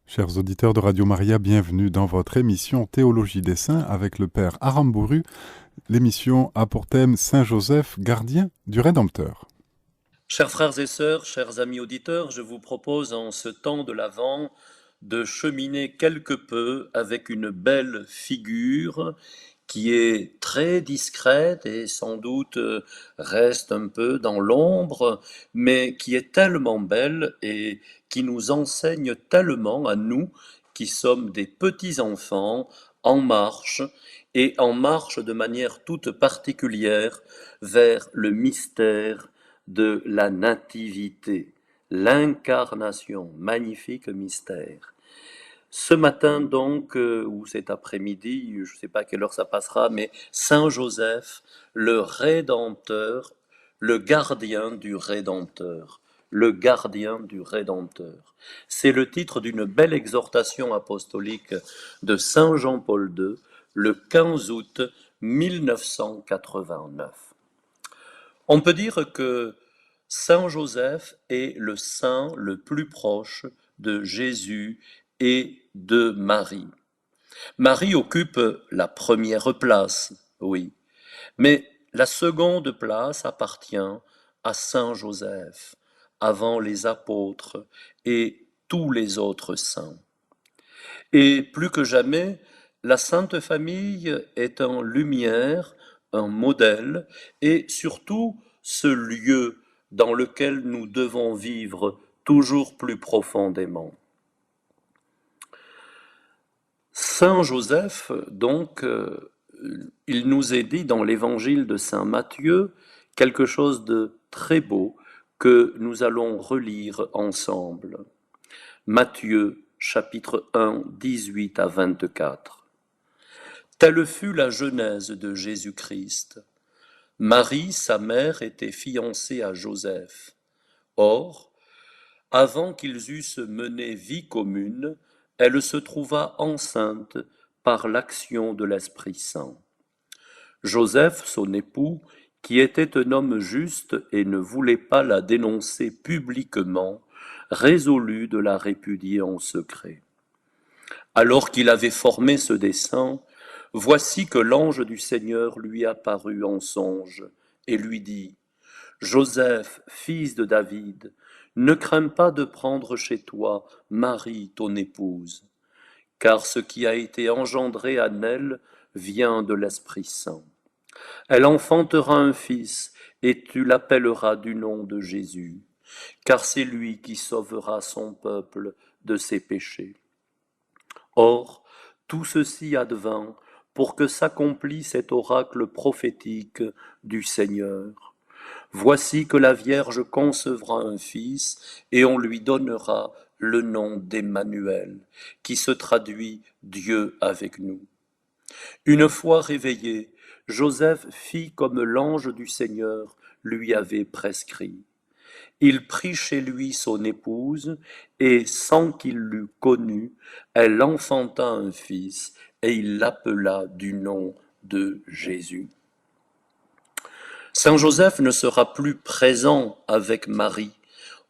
Chers auditeurs de Radio Maria, bienvenue dans votre émission Théologie des Saints avec le Père Arambouru. L'émission a pour thème Saint Joseph, gardien du Rédempteur. Chers frères et sœurs, chers amis auditeurs, je vous propose en ce temps de l'Avent de cheminer quelque peu avec une belle figure qui est très discrète et sans doute reste un peu dans l'ombre, mais qui est tellement belle et qui nous enseigne tellement à nous qui sommes des petits-enfants en marche et en marche de manière toute particulière vers le mystère de la nativité, l'incarnation, magnifique mystère. Ce matin donc, ou cet après-midi, je ne sais pas à quelle heure ça passera, mais Saint Joseph, le Rédempteur, le gardien du Rédempteur. Le gardien du Rédempteur. C'est le titre d'une belle exhortation apostolique de Saint Jean-Paul II, le 15 août 1989. On peut dire que Saint Joseph est le saint le plus proche de Jésus et de Marie. Marie occupe la première place, oui, mais la seconde place appartient à Saint Joseph, avant les apôtres et tous les autres saints. Et plus que jamais, la Sainte Famille est en lumière, un modèle, et surtout ce lieu dans lequel nous devons vivre toujours plus profondément. Saint Joseph, donc, il nous est dit dans l'évangile de Saint Matthieu quelque chose de très beau que nous allons relire ensemble. Matthieu, chapitre 1, 18 à 24. Telle fut la genèse de Jésus-Christ. Marie, sa mère, était fiancée à Joseph. Or, avant qu'ils eussent mené vie commune, elle se trouva enceinte par l'action de l'Esprit Saint. Joseph, son époux, qui était un homme juste et ne voulait pas la dénoncer publiquement, résolut de la répudier en secret. Alors qu'il avait formé ce dessein, voici que l'ange du Seigneur lui apparut en songe et lui dit : Joseph, fils de David, ne crains pas de prendre chez toi Marie, ton épouse, car ce qui a été engendré en elle vient de l'Esprit Saint. Elle enfantera un fils, et tu l'appelleras du nom de Jésus, car c'est lui qui sauvera son peuple de ses péchés. Or, tout ceci advint pour que s'accomplisse cet oracle prophétique du Seigneur. Voici que la Vierge concevra un fils, et on lui donnera le nom d'Emmanuel, qui se traduit Dieu avec nous. Une fois réveillé, Joseph fit comme l'ange du Seigneur lui avait prescrit. Il prit chez lui son épouse, et sans qu'il l'eût connue, elle enfanta un fils, et il l'appela du nom de Jésus. Saint Joseph ne sera plus présent avec Marie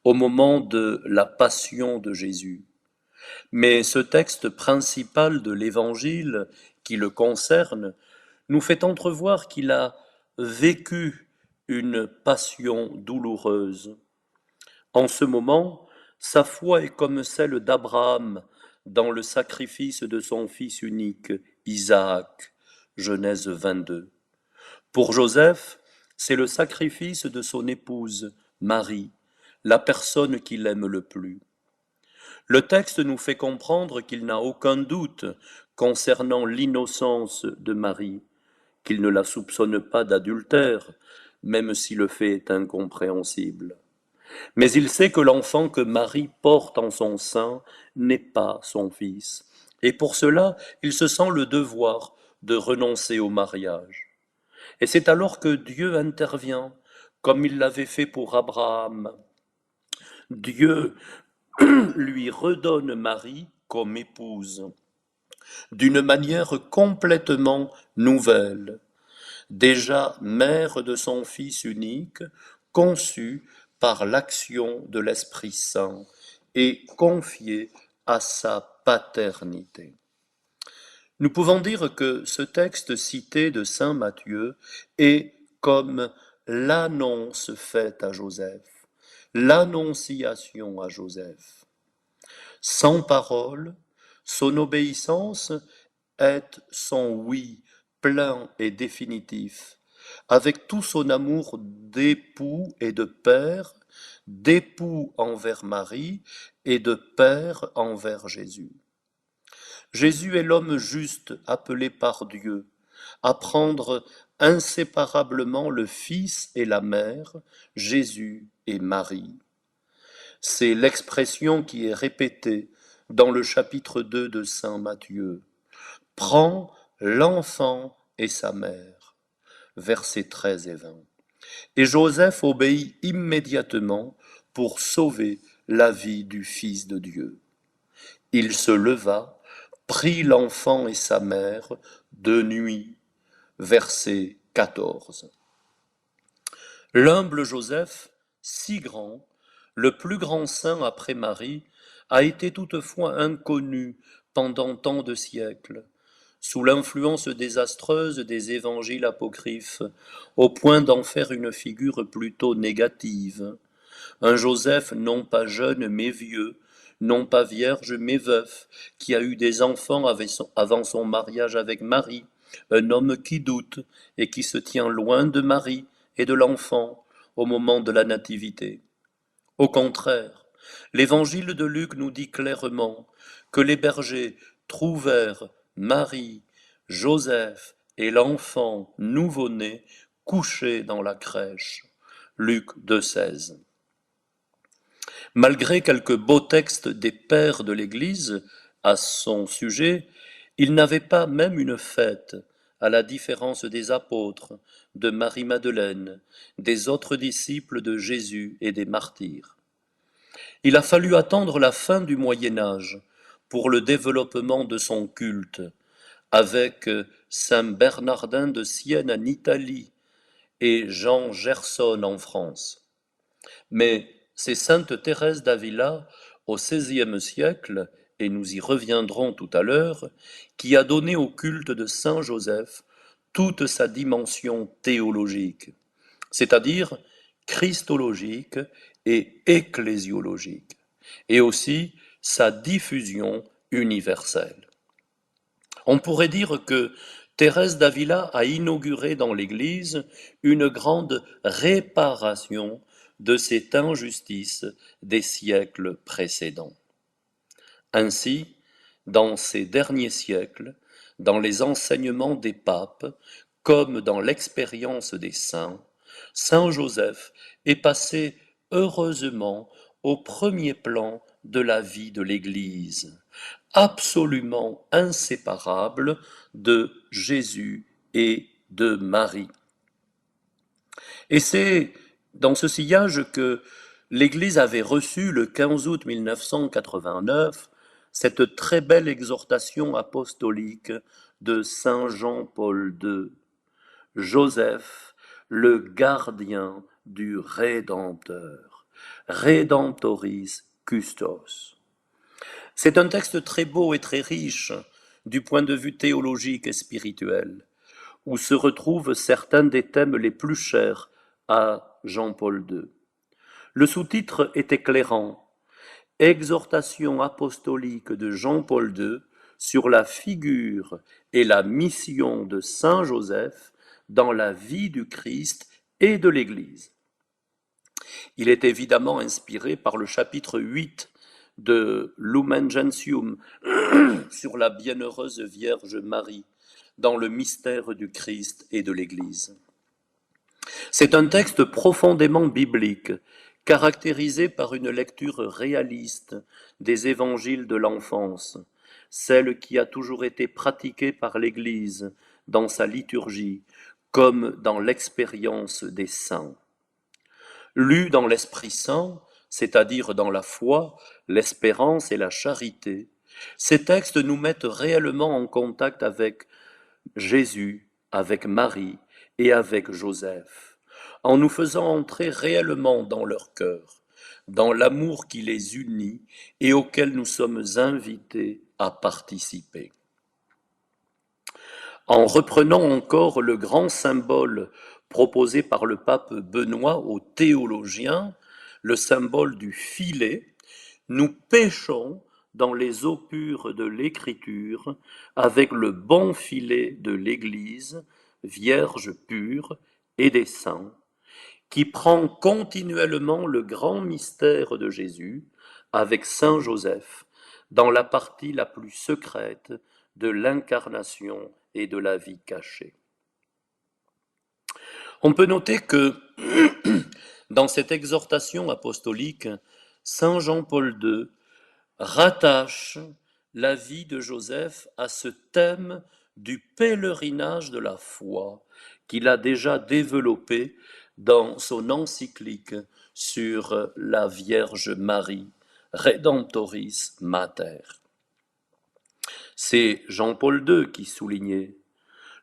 au moment de la passion de Jésus. Mais ce texte principal de l'Évangile qui le concerne nous fait entrevoir qu'il a vécu une passion douloureuse. En ce moment, sa foi est comme celle d'Abraham dans le sacrifice de son fils unique, Isaac, Genèse 22. Pour Joseph, c'est le sacrifice de son épouse, Marie, la personne qu'il aime le plus. Le texte nous fait comprendre qu'il n'a aucun doute concernant l'innocence de Marie, qu'il ne la soupçonne pas d'adultère, même si le fait est incompréhensible. Mais il sait que l'enfant que Marie porte en son sein n'est pas son fils, et pour cela il se sent le devoir de renoncer au mariage. Et c'est alors que Dieu intervient, comme il l'avait fait pour Abraham. Dieu lui redonne Marie comme épouse, d'une manière complètement nouvelle, déjà mère de son Fils unique, conçue par l'action de l'Esprit Saint et confiée à sa paternité. Nous pouvons dire que ce texte cité de saint Matthieu est comme l'annonce faite à Joseph, l'annonciation à Joseph. Sans parole, son obéissance est son oui plein et définitif, avec tout son amour d'époux et de père, d'époux envers Marie et de père envers Jésus. Jésus est l'homme juste appelé par Dieu à prendre inséparablement le Fils et la Mère, Jésus et Marie. C'est l'expression qui est répétée dans le chapitre 2 de saint Matthieu. Prends l'enfant et sa mère. Versets 13 et 20. Et Joseph obéit immédiatement pour sauver la vie du Fils de Dieu. Il se leva, prit l'enfant et sa mère de nuit. Verset 14. L'humble Joseph, si grand, le plus grand saint après Marie, a été toutefois inconnu pendant tant de siècles, sous l'influence désastreuse des évangiles apocryphes, au point d'en faire une figure plutôt négative. Un Joseph non pas jeune mais vieux, non pas vierge mais veuf, qui a eu des enfants avant son mariage avec Marie, un homme qui doute et qui se tient loin de Marie et de l'enfant au moment de la nativité. Au contraire, l'évangile de Luc nous dit clairement que les bergers trouvèrent Marie, Joseph et l'enfant nouveau-né couché dans la crèche. Luc 2,16. Malgré quelques beaux textes des pères de l'Église à son sujet, il n'avait pas même une fête, à la différence des apôtres, de Marie-Madeleine, des autres disciples de Jésus et des martyrs. Il a fallu attendre la fin du Moyen Âge pour le développement de son culte, avec saint Bernardin de Sienne en Italie et Jean Gerson en France. Mais c'est sainte Thérèse d'Avila, au XVIe siècle, et nous y reviendrons tout à l'heure, qui a donné au culte de saint Joseph toute sa dimension théologique, c'est-à-dire christologique et ecclésiologique, et aussi sa diffusion universelle. On pourrait dire que Thérèse d'Avila a inauguré dans l'Église une grande réparation de cette injustice des siècles précédents. Ainsi, dans ces derniers siècles, dans les enseignements des papes, comme dans l'expérience des saints, saint Joseph est passé heureusement au premier plan de la vie de l'Église, absolument inséparable de Jésus et de Marie. Et c'est dans ce sillage que l'Église avait reçu le 15 août 1989 cette très belle exhortation apostolique de saint Jean-Paul II. Joseph, le gardien du Rédempteur, Redemptoris Custos. C'est un texte très beau et très riche du point de vue théologique et spirituel, où se retrouvent certains des thèmes les plus chers à Jean-Paul II. Le sous-titre est éclairant. Exhortation apostolique de Jean-Paul II sur la figure et la mission de saint Joseph dans la vie du Christ et de l'Église. Il est évidemment inspiré par le chapitre 8 de Lumen Gentium sur la bienheureuse Vierge Marie dans le mystère du Christ et de l'Église. C'est un texte profondément biblique, caractérisé par une lecture réaliste des évangiles de l'enfance, celle qui a toujours été pratiquée par l'Église dans sa liturgie, comme dans l'expérience des saints. Lu dans l'Esprit Saint, c'est-à-dire dans la foi, l'espérance et la charité, ces textes nous mettent réellement en contact avec Jésus, avec Marie et avec Joseph, en nous faisant entrer réellement dans leur cœur, dans l'amour qui les unit et auquel nous sommes invités à participer. En reprenant encore le grand symbole proposé par le pape Benoît aux théologiens, le symbole du filet, nous pêchons dans les eaux pures de l'Écriture avec le bon filet de l'Église, vierge pure et des saints, qui prend continuellement le grand mystère de Jésus avec Saint Joseph dans la partie la plus secrète de l'incarnation et de la vie cachée. On peut noter que dans cette exhortation apostolique, Saint Jean-Paul II rattache la vie de Joseph à ce thème du pèlerinage de la foi qu'il a déjà développé dans son encyclique sur la Vierge Marie, Redemptoris Mater. C'est Jean-Paul II qui soulignait: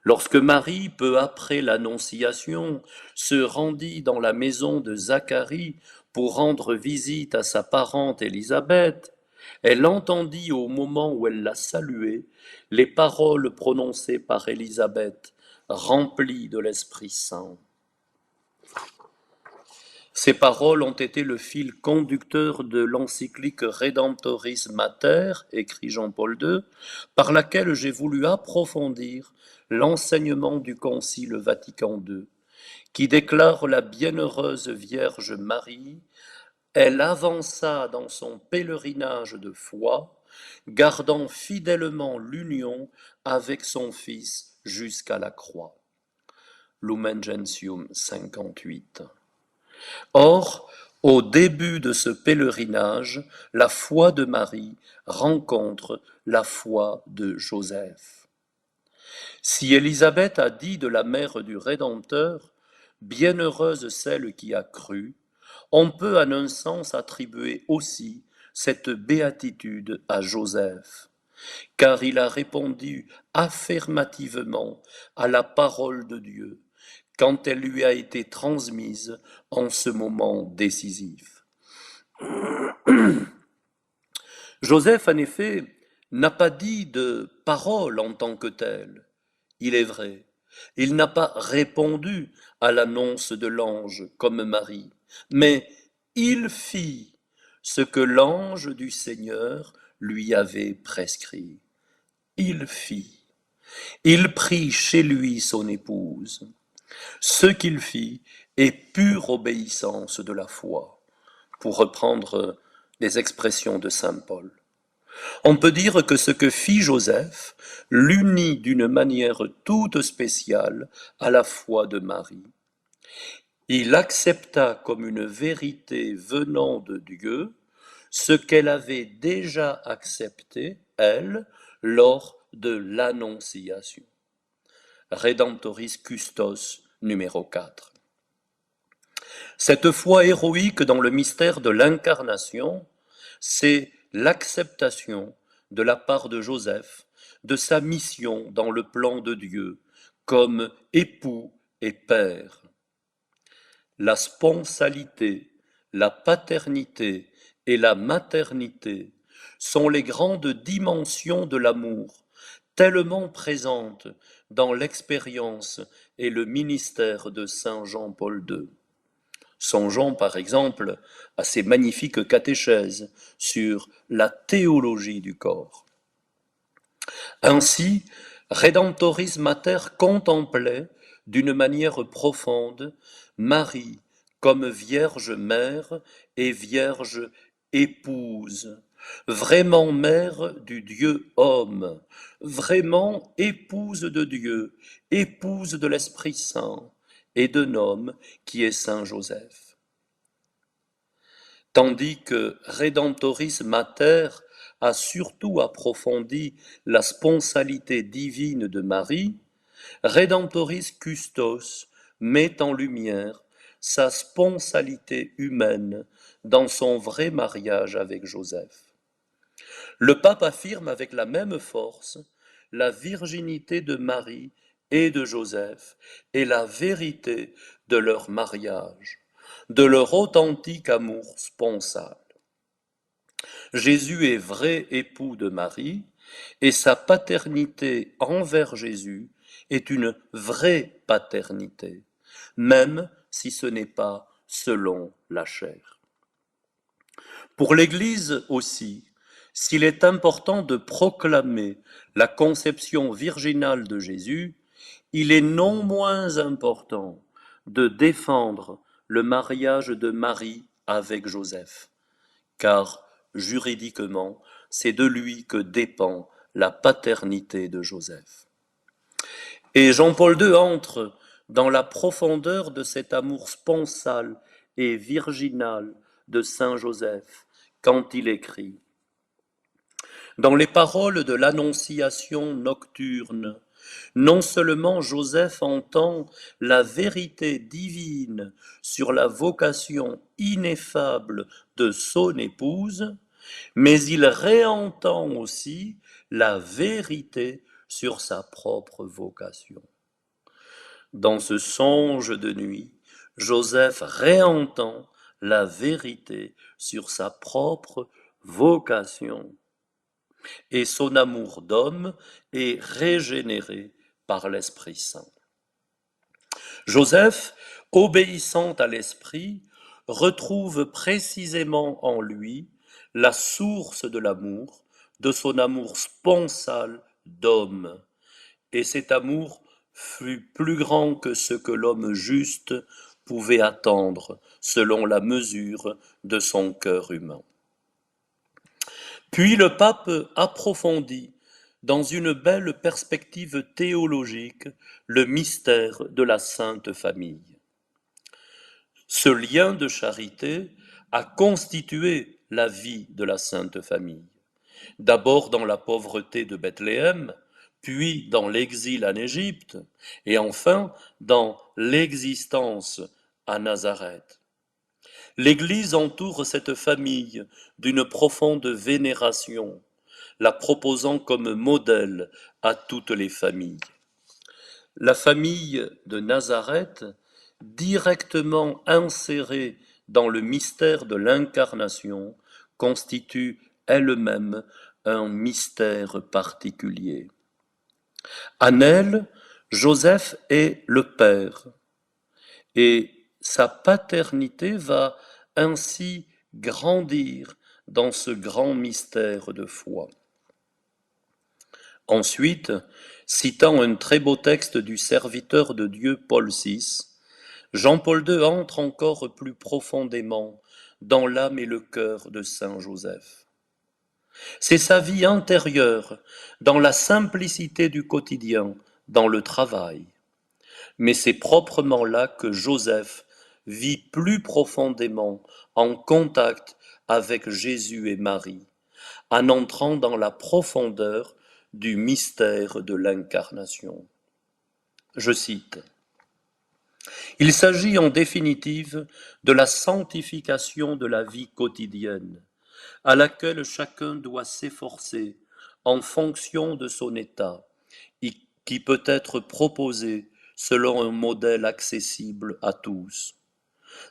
lorsque Marie, peu après l'Annonciation, se rendit dans la maison de Zacharie pour rendre visite à sa parente Élisabeth, elle entendit au moment où elle la saluait les paroles prononcées par Élisabeth, remplies de l'Esprit Saint. Ces paroles ont été le fil conducteur de l'encyclique Redemptoris Mater, écrit Jean-Paul II, par laquelle j'ai voulu approfondir l'enseignement du Concile Vatican II, qui déclare la bienheureuse Vierge Marie: elle avança dans son pèlerinage de foi, gardant fidèlement l'union avec son Fils jusqu'à la croix. Lumen Gentium 58. Or, au début de ce pèlerinage, la foi de Marie rencontre la foi de Joseph. Si Élisabeth a dit de la mère du Rédempteur: bienheureuse celle qui a cru, on peut en un sens attribuer aussi cette béatitude à Joseph, car il a répondu affirmativement à la parole de Dieu quand elle lui a été transmise en ce moment décisif. Joseph, en effet, n'a pas dit de parole en tant que telle. Il est vrai, il n'a pas répondu à l'annonce de l'ange comme Marie, mais il fit ce que l'ange du Seigneur lui avait prescrit. Il fit. Il prit chez lui son épouse. Ce qu'il fit est pure obéissance de la foi, pour reprendre les expressions de saint Paul. On peut dire que ce que fit Joseph l'unit d'une manière toute spéciale à la foi de Marie. Il accepta comme une vérité venant de Dieu ce qu'elle avait déjà accepté, elle, lors de l'Annonciation. Redemptoris Custos, numéro 4. Cette foi héroïque dans le mystère de l'incarnation, c'est l'acceptation de la part de Joseph de sa mission dans le plan de Dieu comme époux et père. La sponsalité, la paternité et la maternité sont les grandes dimensions de l'amour, tellement présentes dans l'expérience et le ministère de saint Jean-Paul II. Songeons par exemple à ces magnifiques catéchèses sur la théologie du corps. Ainsi, Redemptoris Mater contemplait d'une manière profonde Marie comme Vierge Mère et Vierge Épouse, vraiment Mère du Dieu homme, vraiment épouse de Dieu, épouse de l'Esprit Saint et d'un homme qui est Saint Joseph. Tandis que Redemptoris Mater a surtout approfondi la sponsalité divine de Marie, Redemptoris Custos met en lumière sa sponsalité humaine dans son vrai mariage avec Joseph. Le pape affirme avec la même force la virginité de Marie et de Joseph et la vérité de leur mariage, de leur authentique amour sponsal. Jésus est vrai époux de Marie, et sa paternité envers Jésus est une vraie paternité, même si ce n'est pas selon la chair. Pour l'Église aussi, s'il est important de proclamer la conception virginale de Jésus, il est non moins important de défendre le mariage de Marie avec Joseph, car juridiquement, c'est de lui que dépend la paternité de Joseph. Et Jean-Paul II entre dans la profondeur de cet amour sponsal et virginal de Saint Joseph quand il écrit « Dans les paroles de l'Annonciation nocturne, non seulement Joseph entend la vérité divine sur la vocation ineffable de son épouse, mais il réentend aussi la vérité sur sa propre vocation. Dans ce songe de nuit, Joseph réentend la vérité sur sa propre vocation. Et son amour d'homme est régénéré par l'Esprit Saint. Joseph, obéissant à l'Esprit, retrouve précisément en lui la source de son amour sponsal d'homme. Et cet amour fut plus grand que ce que l'homme juste pouvait attendre selon la mesure de son cœur humain. Puis le pape approfondit, dans une belle perspective théologique, le mystère de la Sainte Famille. Ce lien de charité a constitué la vie de la Sainte Famille. D'abord dans la pauvreté de Bethléem, puis dans l'exil en Égypte, et enfin dans l'existence à Nazareth. L'Église entoure cette famille d'une profonde vénération, la proposant comme modèle à toutes les familles. La famille de Nazareth, directement insérée dans le mystère de l'incarnation, constitue elle-même un mystère particulier. En elle, Joseph est le Père, et sa paternité va ainsi grandir dans ce grand mystère de foi. Ensuite, citant un très beau texte du serviteur de Dieu Paul VI, Jean-Paul II entre encore plus profondément dans l'âme et le cœur de Saint Joseph. C'est sa vie intérieure, dans la simplicité du quotidien, dans le travail. Mais c'est proprement là que Joseph vit plus profondément en contact avec Jésus et Marie, en entrant dans la profondeur du mystère de l'incarnation. Je cite, « Il s'agit en définitive de la sanctification de la vie quotidienne, à laquelle chacun doit s'efforcer en fonction de son état, et qui peut être proposée selon un modèle accessible à tous.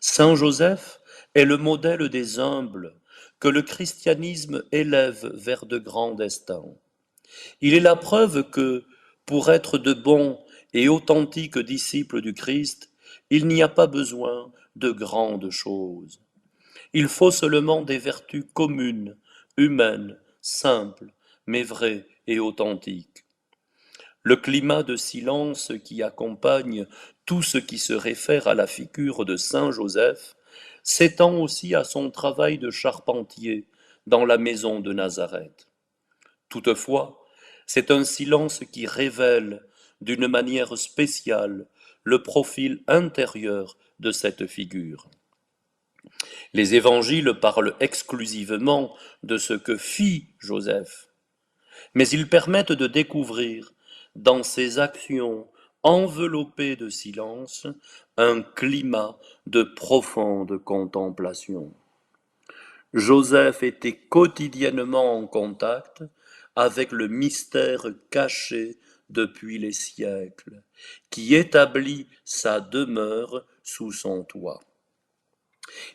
Saint Joseph est le modèle des humbles que le christianisme élève vers de grands destins. Il est la preuve que, pour être de bons et authentiques disciples du Christ, il n'y a pas besoin de grandes choses. Il faut seulement des vertus communes, humaines, simples, mais vraies et authentiques. Le climat de silence qui accompagne tout ce qui se réfère à la figure de Saint Joseph s'étend aussi à son travail de charpentier dans la maison de Nazareth. Toutefois, c'est un silence qui révèle d'une manière spéciale le profil intérieur de cette figure. Les évangiles parlent exclusivement de ce que fit Joseph, mais ils permettent de découvrir dans ses actions enveloppées de silence un climat de profonde contemplation. Joseph était quotidiennement en contact avec le mystère caché depuis les siècles, qui établit sa demeure sous son toit.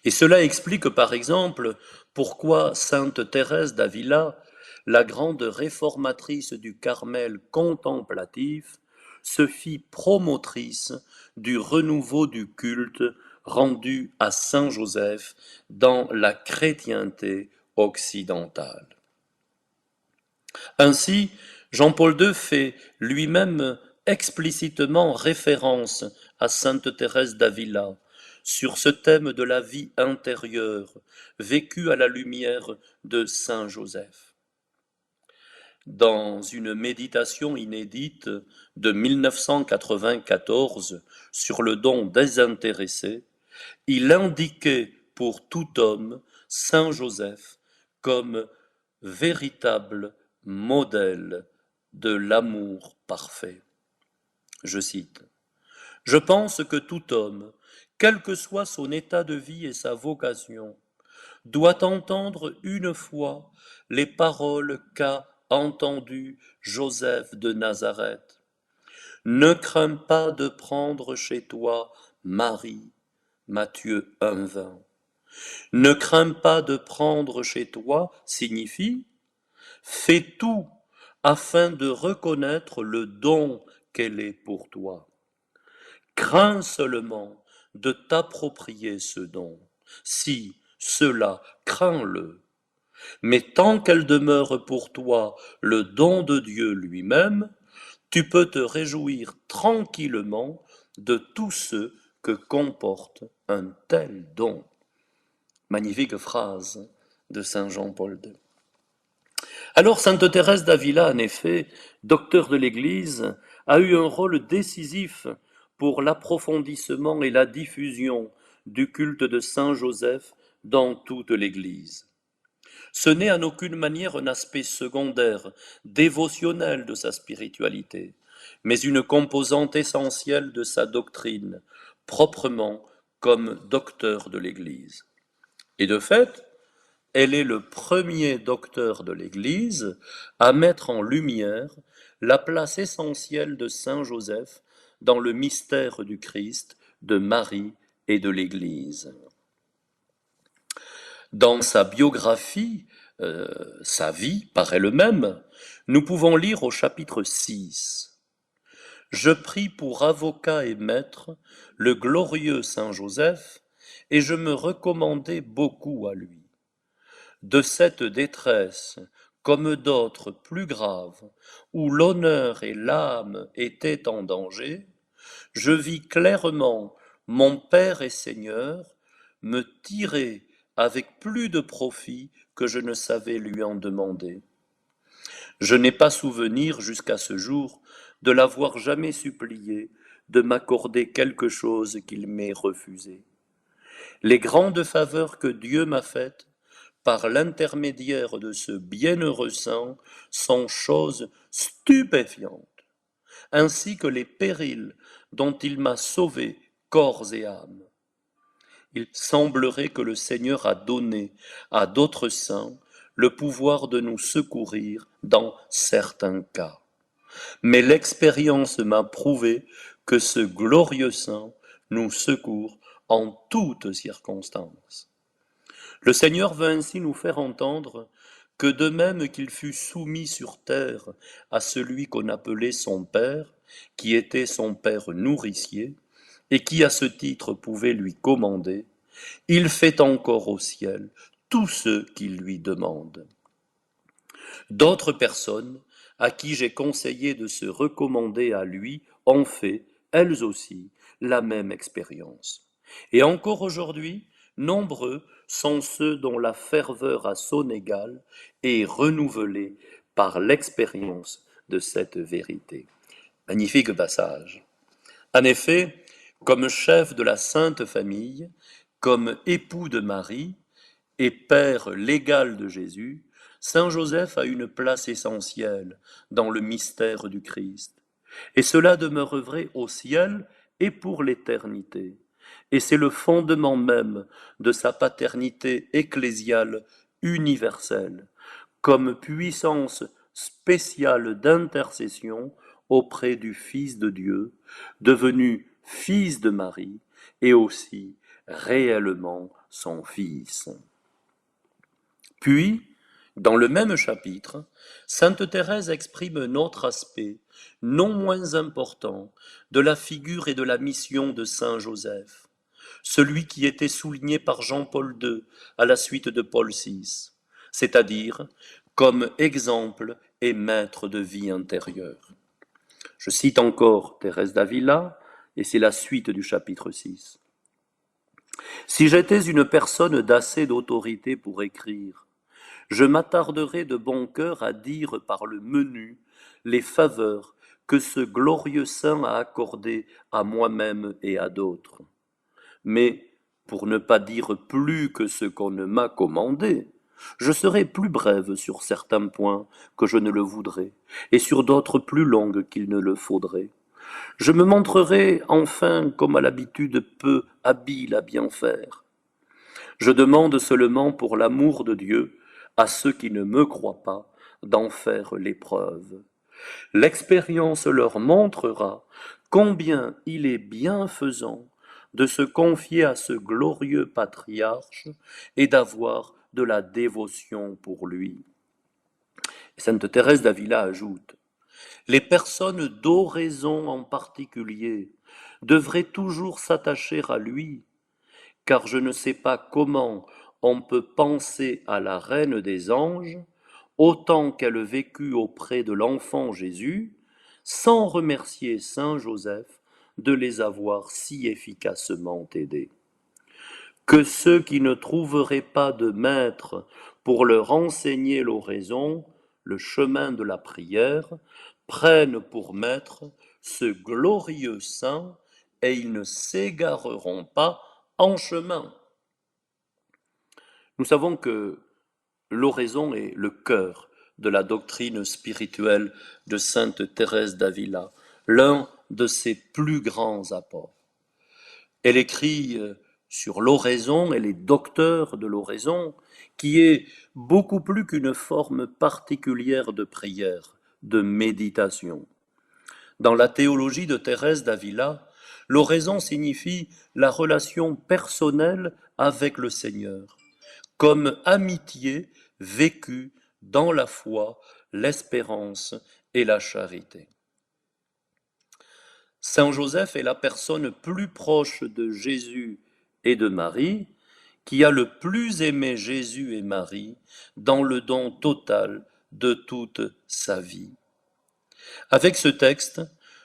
Et cela explique par exemple pourquoi sainte Thérèse d'Avila, la grande réformatrice du Carmel contemplatif, se fit promotrice du renouveau du culte rendu à Saint Joseph dans la chrétienté occidentale. Ainsi, Jean-Paul II fait lui-même explicitement référence à sainte Thérèse d'Avila sur ce thème de la vie intérieure vécue à la lumière de Saint Joseph. Dans une méditation inédite de 1994 sur le don désintéressé, il indiquait pour tout homme Saint Joseph comme véritable modèle de l'amour parfait. Je cite: Je pense que tout homme, quel que soit son état de vie et sa vocation, doit entendre une fois les paroles qu'a entendues Joseph de Nazareth. Ne crains pas de prendre chez toi Marie. Matthieu 1,20. Ne crains pas de prendre chez toi signifie fais tout afin de reconnaître le don qu'elle est pour toi. Crains seulement de t'approprier ce don. Si cela, crains-le. Mais tant qu'elle demeure pour toi le don de Dieu lui-même, tu peux te réjouir tranquillement de tout ce que comporte un tel don. Magnifique phrase de Saint Jean-Paul II. Alors sainte Thérèse d'Avila, en effet, docteur de l'Église, a eu un rôle décisif pour l'approfondissement et la diffusion du culte de Saint Joseph dans toute l'Église. Ce n'est en aucune manière un aspect secondaire, dévotionnel de sa spiritualité, mais une composante essentielle de sa doctrine, proprement comme docteur de l'Église. Et de fait, elle est le premier docteur de l'Église à mettre en lumière la place essentielle de Saint Joseph dans le mystère du Christ, de Marie et de l'Église. Dans sa biographie, sa vie par elle-même, nous pouvons lire au chapitre 6. Je pris pour avocat et maître le glorieux Saint Joseph, et je me recommandai beaucoup à lui. De cette détresse, comme d'autres plus graves, où l'honneur et l'âme étaient en danger, je vis clairement mon Père et Seigneur me tirer avec plus de profit que je ne savais lui en demander. Je n'ai pas souvenir jusqu'à ce jour de l'avoir jamais supplié de m'accorder quelque chose qu'il m'ait refusé. Les grandes faveurs que Dieu m'a faites par l'intermédiaire de ce bienheureux saint sont choses stupéfiantes, ainsi que les périls dont il m'a sauvé corps et âme. Il semblerait que le Seigneur a donné à d'autres saints le pouvoir de nous secourir dans certains cas. Mais l'expérience m'a prouvé que ce glorieux saint nous secourt en toutes circonstances. Le Seigneur veut ainsi nous faire entendre que de même qu'il fut soumis sur terre à celui qu'on appelait son Père, qui était son Père nourricier, et qui à ce titre pouvait lui commander, il fait encore au ciel tout ce qu'il lui demande. D'autres personnes, à qui j'ai conseillé de se recommander à lui, ont fait, elles aussi, la même expérience. Et encore aujourd'hui, nombreux sont ceux dont la ferveur à son égal est renouvelée par l'expérience de cette vérité. Magnifique passage. En effet, comme chef de la Sainte Famille, comme époux de Marie et père légal de Jésus, Saint Joseph a une place essentielle dans le mystère du Christ. Et cela demeure vrai au ciel et pour l'éternité. Et c'est le fondement même de sa paternité ecclésiale universelle, comme puissance spéciale d'intercession auprès du Fils de Dieu, devenu Fils de Marie et aussi réellement son Fils. Puis, dans le même chapitre, sainte Thérèse exprime un autre aspect, non moins important, de la figure et de la mission de saint Joseph, celui qui était souligné par Jean-Paul II à la suite de Paul VI, c'est-à-dire comme exemple et maître de vie intérieure. Je cite encore Thérèse d'Avila, et c'est la suite du chapitre 6. Si j'étais une personne d'assez d'autorité pour écrire, je m'attarderai de bon cœur à dire par le menu les faveurs que ce glorieux saint a accordées à moi-même et à d'autres. Mais, pour ne pas dire plus que ce qu'on ne m'a commandé, je serai plus brève sur certains points que je ne le voudrais, et sur d'autres plus longues qu'il ne le faudrait. Je me montrerai enfin, comme à l'habitude, peu habile à bien faire. Je demande seulement, pour l'amour de Dieu, à ceux qui ne me croient pas, d'en faire l'épreuve. L'expérience leur montrera combien il est bienfaisant de se confier à ce glorieux patriarche et d'avoir de la dévotion pour lui. Sainte Thérèse d'Avila ajoute: les personnes d'oraison en particulier devraient toujours s'attacher à lui, car je ne sais pas comment on peut penser à la Reine des Anges, autant qu'elle vécut auprès de l'enfant Jésus, sans remercier saint Joseph de les avoir si efficacement aidés. Que ceux qui ne trouveraient pas de maître pour leur enseigner l'oraison, le chemin de la prière, prennent pour maître ce glorieux saint, et ils ne s'égareront pas en chemin. Nous savons que l'oraison est le cœur de la doctrine spirituelle de sainte Thérèse d'Avila, l'un de ses plus grands apports. Elle écrit sur l'oraison, elle est docteur de l'oraison, qui est beaucoup plus qu'une forme particulière de prière, de méditation. Dans la théologie de Thérèse d'Avila, l'oraison signifie la relation personnelle avec le Seigneur, comme amitié vécue dans la foi, l'espérance et la charité. Saint Joseph est la personne plus proche de Jésus et de Marie, qui a le plus aimé Jésus et Marie dans le don total de toute sa vie. Avec ce texte,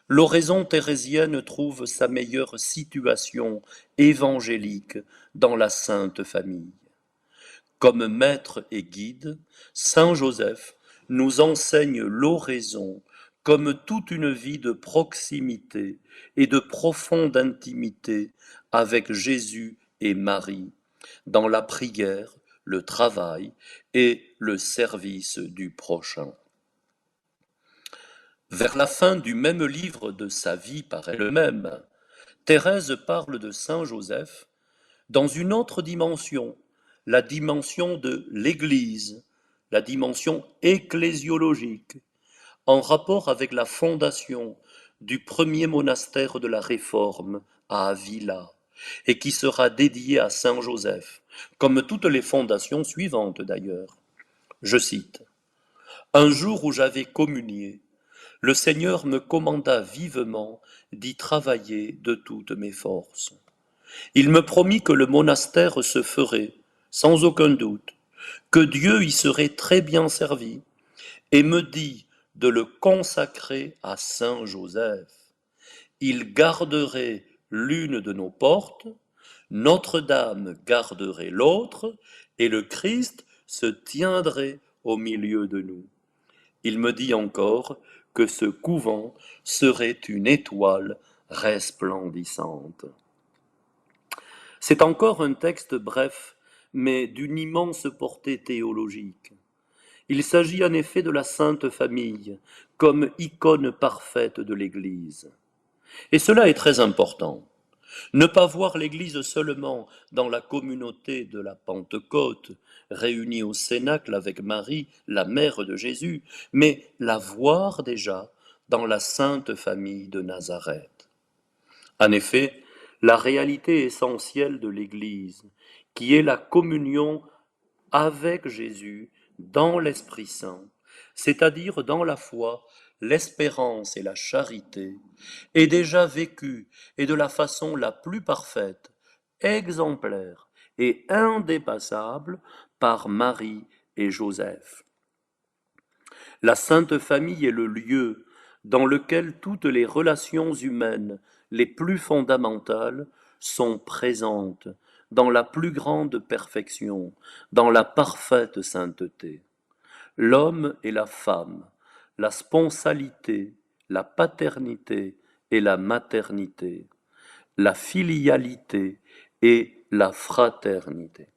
l'oraison thérésienne trouve sa meilleure situation évangélique dans la Sainte Famille. Comme maître et guide, saint Joseph nous enseigne l'oraison comme toute une vie de proximité et de profonde intimité avec Jésus et Marie, dans la prière, le travail et le service du prochain. Vers la fin du même livre de sa vie par elle-même, Thérèse parle de saint Joseph dans une autre dimension, la dimension de l'Église, la dimension ecclésiologique, en rapport avec la fondation du premier monastère de la Réforme à Avila, et qui sera dédié à saint Joseph, comme toutes les fondations suivantes d'ailleurs. Je cite: un jour où j'avais communié, le Seigneur me commanda vivement d'y travailler de toutes mes forces. Il me promit que le monastère se ferait, sans aucun doute, que Dieu y serait très bien servi, et me dit de le consacrer à saint Joseph. Il garderait l'une de nos portes, Notre-Dame garderait l'autre, et le Christ se tiendrait au milieu de nous. Il me dit encore que ce couvent serait une étoile resplendissante. C'est encore un texte bref, mais d'une immense portée théologique. Il s'agit en effet de la Sainte Famille, comme icône parfaite de l'Église. Et cela est très important. Ne pas voir l'Église seulement dans la communauté de la Pentecôte, réunie au Cénacle avec Marie, la mère de Jésus, mais la voir déjà dans la Sainte Famille de Nazareth. En effet, la réalité essentielle de l'Église, qui est la communion avec Jésus dans l'Esprit Saint, c'est-à-dire dans la foi, l'espérance et la charité, est déjà vécue et de la façon la plus parfaite, exemplaire et indépassable par Marie et Joseph. La Sainte Famille est le lieu dans lequel toutes les relations humaines les plus fondamentales sont présentes dans la plus grande perfection, dans la parfaite sainteté. L'homme et la femme, la sponsalité, la paternité et la maternité, la filialité et la fraternité.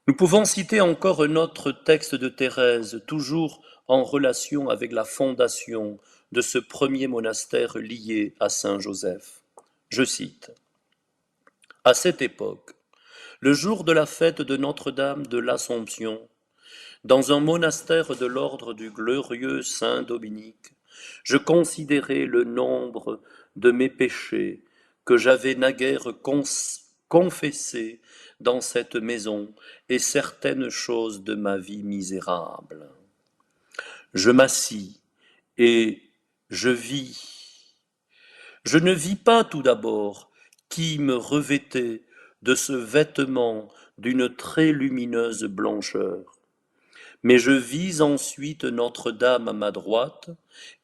Nous pouvons citer encore un autre texte de Thérèse, toujours en relation avec la fondation de ce premier monastère lié à Saint Joseph. Je cite: À cette époque, le jour de la fête de Notre-Dame de l'Assomption, dans un monastère de l'ordre du glorieux Saint Dominique, je considérais le nombre de mes péchés que j'avais naguère confessés dans cette maison et certaines choses de ma vie misérable. Je m'assis et je vis. Je ne vis pas tout d'abord qui me revêtait de ce vêtement d'une très lumineuse blancheur. Mais je vis ensuite Notre-Dame à ma droite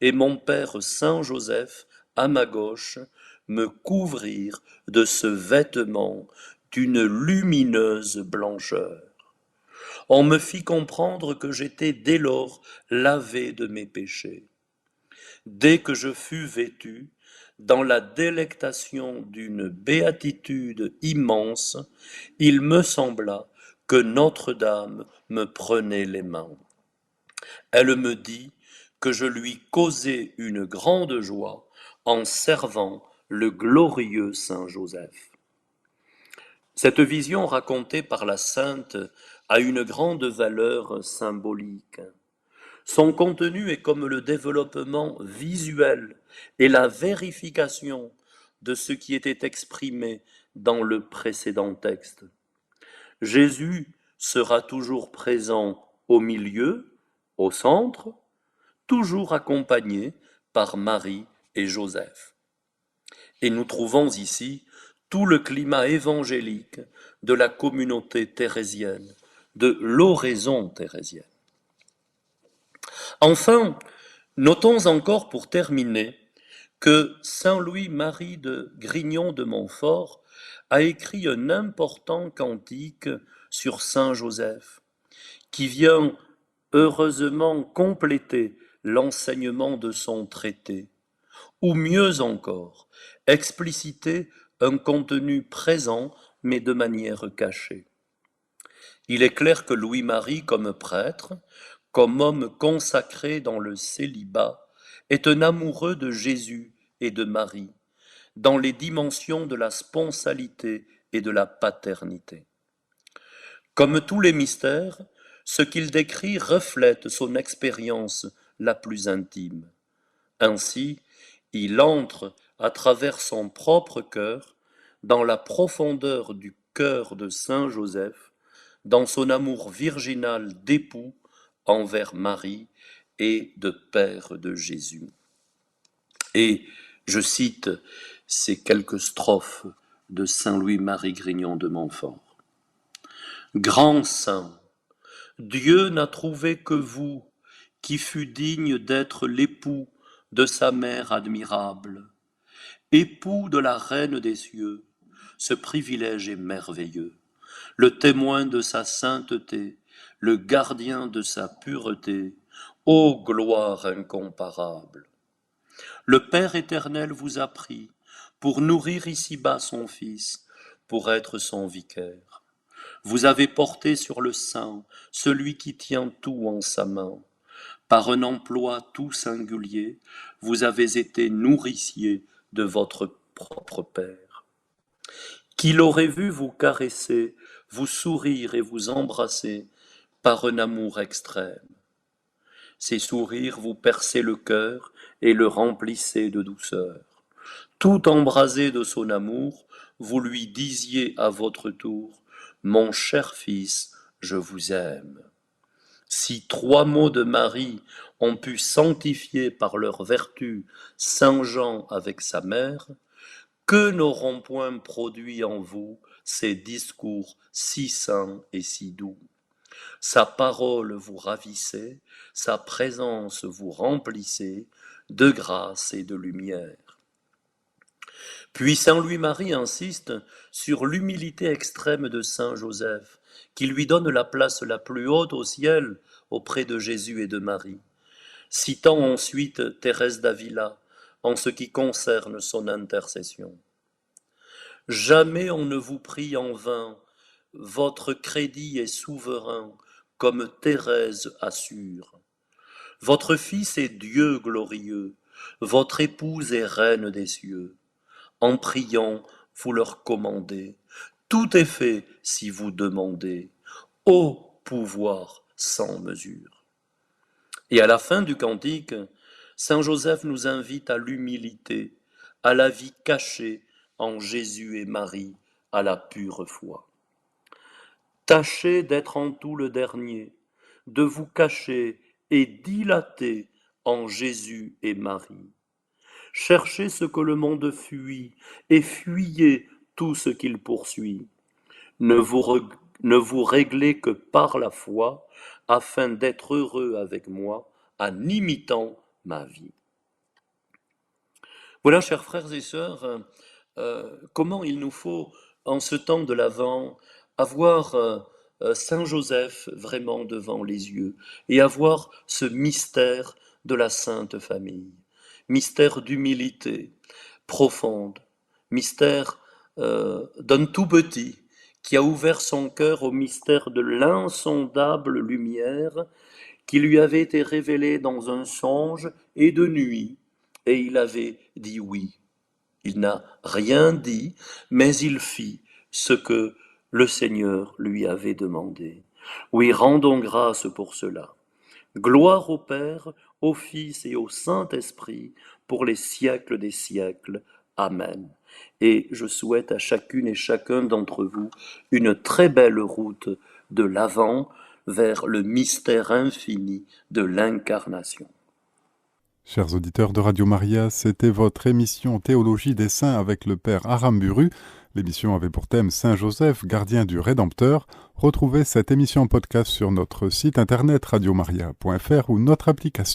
et mon Père Saint-Joseph à ma gauche me couvrir de ce vêtement d'une lumineuse blancheur. On me fit comprendre que j'étais dès lors lavé de mes péchés. Dès que je fus vêtu, dans la délectation d'une béatitude immense, il me sembla que Notre-Dame me prenait les mains. Elle me dit que je lui causais une grande joie en servant le glorieux Saint Joseph. Cette vision racontée par la sainte a une grande valeur symbolique. Son contenu est comme le développement visuel et la vérification de ce qui était exprimé dans le précédent texte. Jésus sera toujours présent au milieu, au centre, toujours accompagné par Marie et Joseph. Et nous trouvons ici tout le climat évangélique de la communauté thérésienne, de l'oraison thérésienne. Enfin, notons encore pour terminer que Saint Louis-Marie de Grignon de Montfort a écrit un important cantique sur Saint Joseph, qui vient heureusement compléter l'enseignement de son traité, ou mieux encore, expliciter un contenu présent mais de manière cachée. Il est clair que Louis-Marie, comme prêtre, comme homme consacré dans le célibat, est un amoureux de Jésus et de Marie, dans les dimensions de la sponsalité et de la paternité. Comme tous les mystères, ce qu'il décrit reflète son expérience la plus intime. Ainsi, il entre à travers son propre cœur, dans la profondeur du cœur de Saint Joseph, dans son amour virginal d'époux envers Marie et de père de Jésus. Et je cite ces quelques strophes de Saint Louis-Marie Grignon de Montfort. Grand saint, Dieu n'a trouvé que vous, qui fût digne d'être l'époux de sa mère admirable, époux de la reine des cieux. Ce privilège est merveilleux, le témoin de sa sainteté, le gardien de sa pureté, ô gloire incomparable. Le Père éternel vous a pris pour nourrir ici-bas son Fils, pour être son vicaire. Vous avez porté sur le sein celui qui tient tout en sa main. Par un emploi tout singulier, vous avez été nourricier de votre propre Père. Qui l'aurait vu vous caresser, vous sourire et vous embrasser par un amour extrême. Ces sourires vous perçaient le cœur et le remplissaient de douceur. Tout embrasé de son amour, vous lui disiez à votre tour, mon cher fils, je vous aime. Si 3 mots de Marie ont pu sanctifier par leur vertu Saint Jean avec sa mère, que n'auront point produit en vous ces discours si saints et si doux? Sa parole vous ravissait, sa présence vous remplissait de grâce et de lumière. Puis saint Louis-Marie insiste sur l'humilité extrême de saint Joseph, qui lui donne la place la plus haute au ciel auprès de Jésus et de Marie, citant ensuite Thérèse d'Avila en ce qui concerne son intercession. Jamais on ne vous prie en vain, votre crédit est souverain, comme Thérèse assure. Votre Fils est Dieu glorieux, votre épouse est reine des cieux. En priant, vous leur commandez, tout est fait si vous demandez, ô pouvoir sans mesure. Et à la fin du cantique, saint Joseph nous invite à l'humilité, à la vie cachée en Jésus et Marie, à la pure foi. Tâchez d'être en tout le dernier, de vous cacher et dilater en Jésus et Marie. Cherchez ce que le monde fuit et fuyez tout ce qu'il poursuit. Ne vous réglez que par la foi, afin d'être heureux avec moi en imitant ma vie. Voilà, chers frères et sœurs, comment il nous faut, en ce temps de l'Avent, avoir Saint Joseph vraiment devant les yeux et avoir ce mystère de la Sainte Famille, mystère d'humilité profonde, mystère d'un tout petit qui a ouvert son cœur au mystère de l'insondable lumière qui lui avait été révélée dans un songe et de nuit, et il avait dit oui. Il n'a rien dit, mais il fit ce que le Seigneur lui avait demandé. Oui, rendons grâce pour cela. Gloire au Père, au Fils et au Saint-Esprit, pour les siècles des siècles. Amen. Et je souhaite à chacune et chacun d'entre vous une très belle route de l'Avent vers le mystère infini de l'incarnation. Chers auditeurs de Radio Maria, c'était votre émission Théologie des Saints avec le Père Aramburu. L'émission avait pour thème Saint Joseph, gardien du Rédempteur. Retrouvez cette émission en podcast sur notre site internet radiomaria.fr ou notre application.